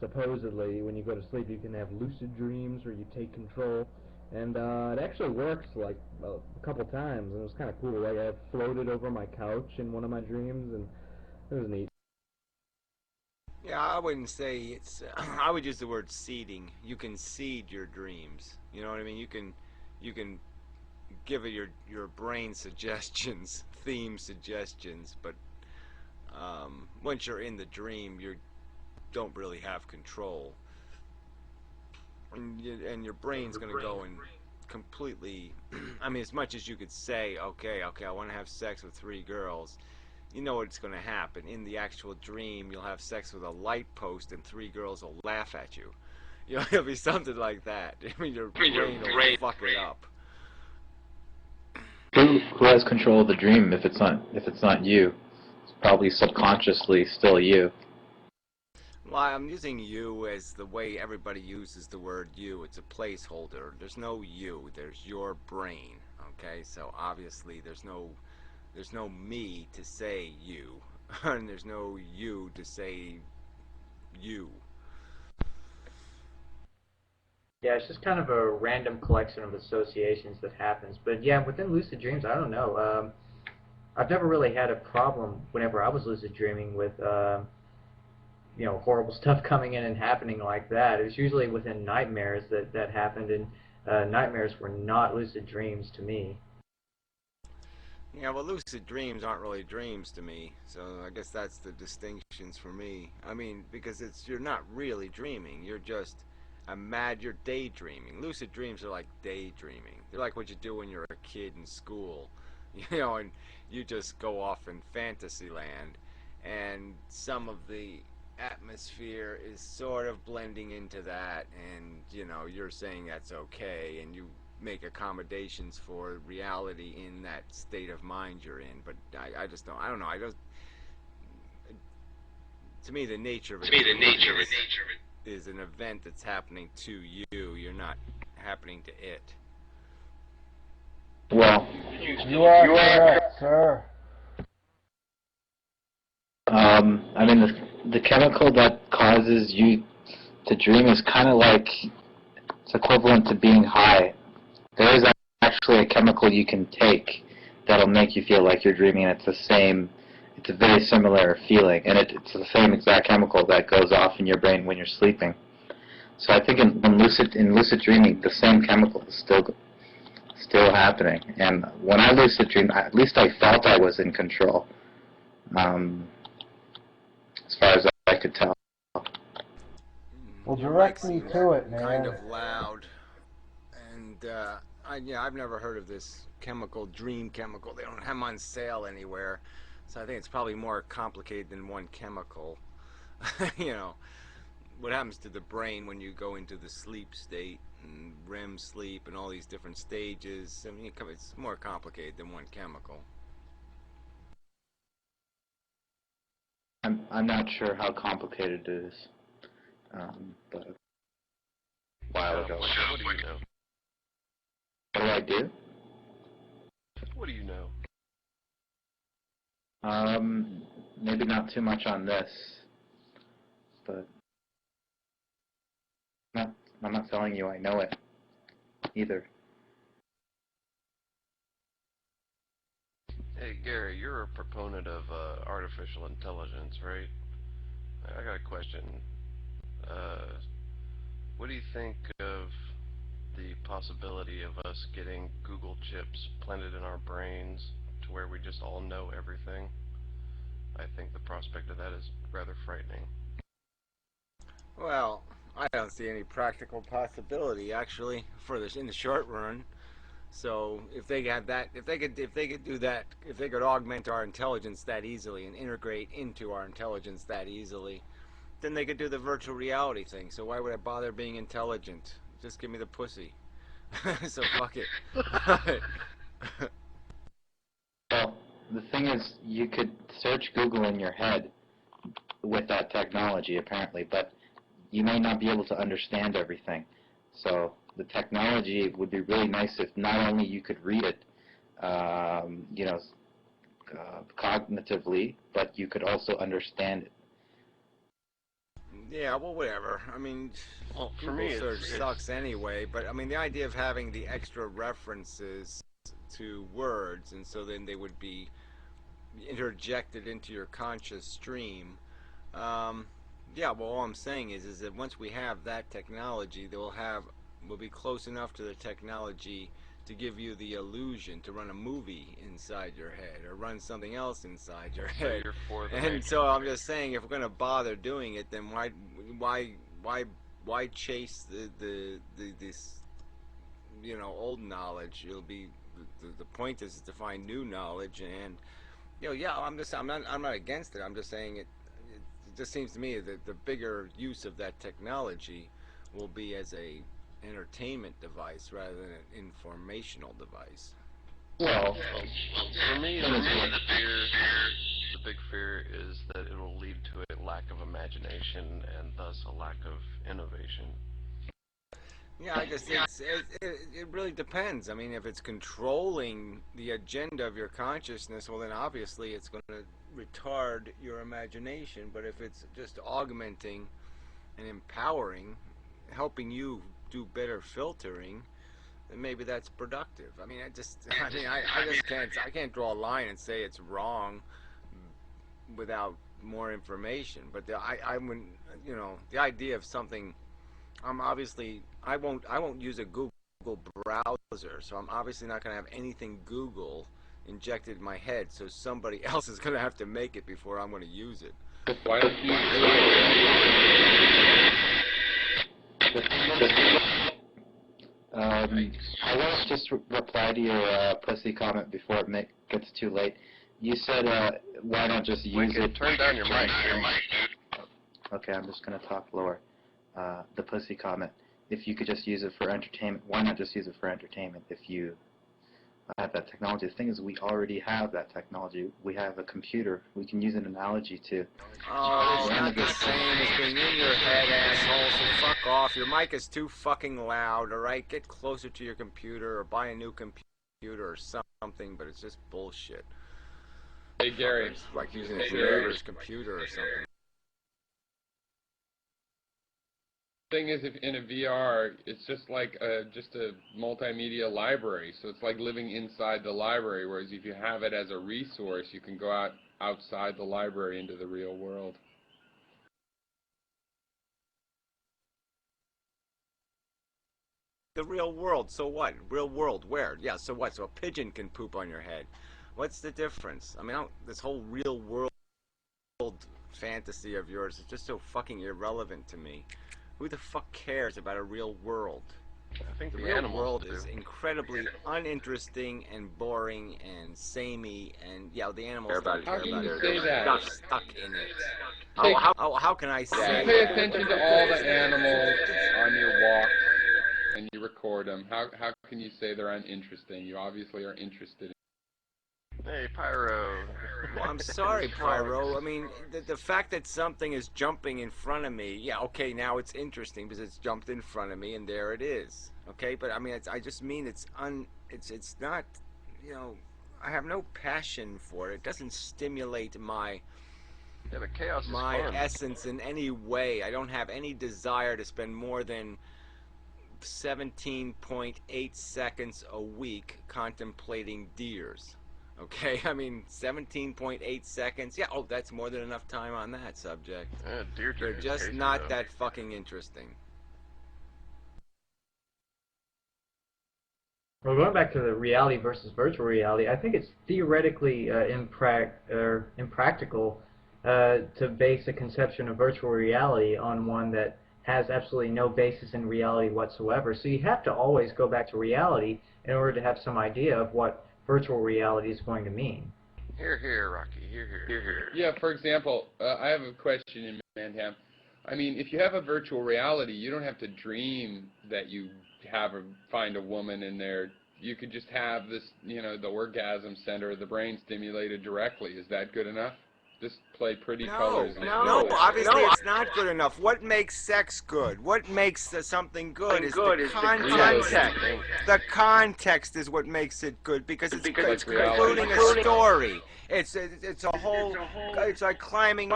supposedly when you go to sleep you can have lucid dreams where you take control, and it actually works like a couple times, and it was kind of cool. Like I floated over my couch in one of my dreams, and it was neat. Yeah, I wouldn't say it's. I would use the word seeding. You can seed your dreams. You know what I mean? You can give it your brain suggestions, theme suggestions, but once you're in the dream, you don't really have control, and your brain's going to go and completely. I mean, as much as you could say, okay, I want to have sex with 3 girls, you know what's going to happen. In the actual dream, you'll have sex with a light post, and 3 girls will laugh at you. You know, it'll be something like that. I mean, your brain will fuck it up. Who has control of the dream if it's not you? It's probably subconsciously still you. Well, I'm using you as the way everybody uses the word you. It's a placeholder. There's no you. There's your brain. Okay, so obviously there's no me to say you, and there's no you to say you. Yeah, it's just kind of a random collection of associations that happens. But yeah, within lucid dreams, I don't know. I've never really had a problem whenever I was lucid dreaming with horrible stuff coming in and happening like that. It was usually within nightmares that happened, and nightmares were not lucid dreams to me. Yeah, well, lucid dreams aren't really dreams to me, so I guess that's the distinctions for me. I mean, because you're not really dreaming. You're daydreaming. Lucid dreams are like daydreaming. They're like what you do when you're a kid in school, and you just go off in fantasy land, and some of the atmosphere is sort of blending into that, and you're saying that's okay, and you make accommodations for reality in that state of mind you're in. But I just don't. I don't know. I just To me, the nature of it is an event that's happening to you. You're not happening to it. Well, You are correct, sir. I mean, the chemical that causes you to dream is kind of like, it's equivalent to being high. There is actually a chemical you can take that'll make you feel like you're dreaming, and it's a very similar feeling, and it's the same exact chemical that goes off in your brain when you're sleeping. So I think in lucid dreaming, the same chemical is still happening. And when I lucid dream, at least I felt I was in control, as far as I could tell. Well, Your direct mic me seems to it, kind man. of loud, and I've never heard of this dream chemical. They don't have them on sale anywhere, so I think it's probably more complicated than one chemical. you know, what happens to the brain when you go into the sleep state and REM sleep and all these different stages? I mean, it's more complicated than one chemical. I'm not sure how complicated it is, but a while ago. What do you know? What do I do? What do you know? Maybe not too much on this, but I'm not telling you I know it either. Hey, Gary, you're a proponent of artificial intelligence, right? I got a question. What do you think of the possibility of us getting Google chips planted in our brains to where we just all know everything? I think the prospect of that is rather frightening. Well, I don't see any practical possibility actually for this in the short run. So if they had that, if they could do that, if they could augment our intelligence that easily and integrate into our intelligence that easily, then they could do the virtual reality thing. So why would I bother being intelligent? Just give me the pussy. So fuck it. Well, the thing is, you could search Google in your head with that technology, apparently, but you may not be able to understand everything. So the technology would be really nice if not only you could read it, cognitively, but you could also understand it. Yeah, well, whatever. I mean, Well, for Google me, search it's sucks anyway, but I mean, the idea of having the extra references to words, and so then they would be interjected into your conscious stream. Yeah, well, all I'm saying is that once we have that technology, we'll be close enough to the technology to give you the illusion to run a movie inside your head or run something else inside your so head. you're for the And Matrix. so I'm just saying, if we're going to bother doing it, then why chase this old knowledge? The point is to find new knowledge, and yeah, I'm not against it. I'm just saying it just seems to me that the bigger use of that technology will be as a entertainment device rather than an informational device. Well, For me, the big fear is that it will lead to a lack of imagination and thus a lack of innovation. Yeah, I guess it really depends. I mean, if it's controlling the agenda of your consciousness, well, then obviously it's going to retard your imagination. But if it's just augmenting and empowering, helping you do better filtering, then maybe that's productive. I mean, I just can't draw a line and say it's wrong without more information. But the idea of something. I won't use a Google browser, so I'm obviously not going to have anything Google injected in my head, so somebody else is going to have to make it before I'm going to use it. Why don't you I want to just reply to your pussy comment before it gets too late. You said, why not just use it? Turn down your mic. Okay, I'm just going to talk lower. The pussy comment. If you could just use it for entertainment, why not just use it for entertainment if you have that technology? The thing is, we already have that technology. We have a computer. We can use an analogy to. Oh, it's not the same as being in your head, asshole, so fuck off. Your mic is too fucking loud, alright? Get closer to your computer or buy a new computer or something, but it's just bullshit. Hey Gary. It's like using a neighbor's computer or something. Thing is, if in a VR, it's just like just a multimedia library. So it's like living inside the library. Whereas if you have it as a resource, you can go outside the library into the real world. The real world, so what? Real world, where? Yeah, so what? So a pigeon can poop on your head. What's the difference? I mean, this whole real world fantasy of yours is just so fucking irrelevant to me. Who the fuck cares about a real world? I think The the real animals world do. is incredibly uninteresting and boring and samey, and yeah, the animals don't care How can about you it. say They're that? stuck in it. Take- How can I say You pay that? attention to all the animals on your walk, and you record them. How can you say they're uninteresting? You obviously are interested. Hey, Pyro. Well, I'm sorry, Pyro. I mean, the fact that something is jumping in front of me, yeah, okay, now it's interesting because it's jumped in front of me and there it is. Okay, but I mean, I just mean it's not, I have no passion for it. It doesn't stimulate my Yeah, but chaos is fun. essence in any way. I don't have any desire to spend more than 17.8 seconds a week contemplating deers. Okay, I mean 17.8 seconds. Yeah, that's more than enough time on that subject. Deer They're is just tasty, not though. that fucking interesting. Well, going back to the reality versus virtual reality, I think it's theoretically impractical to base a conception of virtual reality on one that has absolutely no basis in reality whatsoever. So you have to always go back to reality in order to have some idea of what virtual reality is going to mean. Here, Rocky. Here. Yeah, for example, I have a question in Mendham. I mean, if you have a virtual reality, you don't have to dream that you find a woman in there. You could just have this, the orgasm center of the brain stimulated directly. Is that good enough? Just play pretty colors. No, obviously it's not good enough. What makes sex good? What makes something good is the context. The context is what makes it good because it's concluding a story. It's a whole. It's like climbing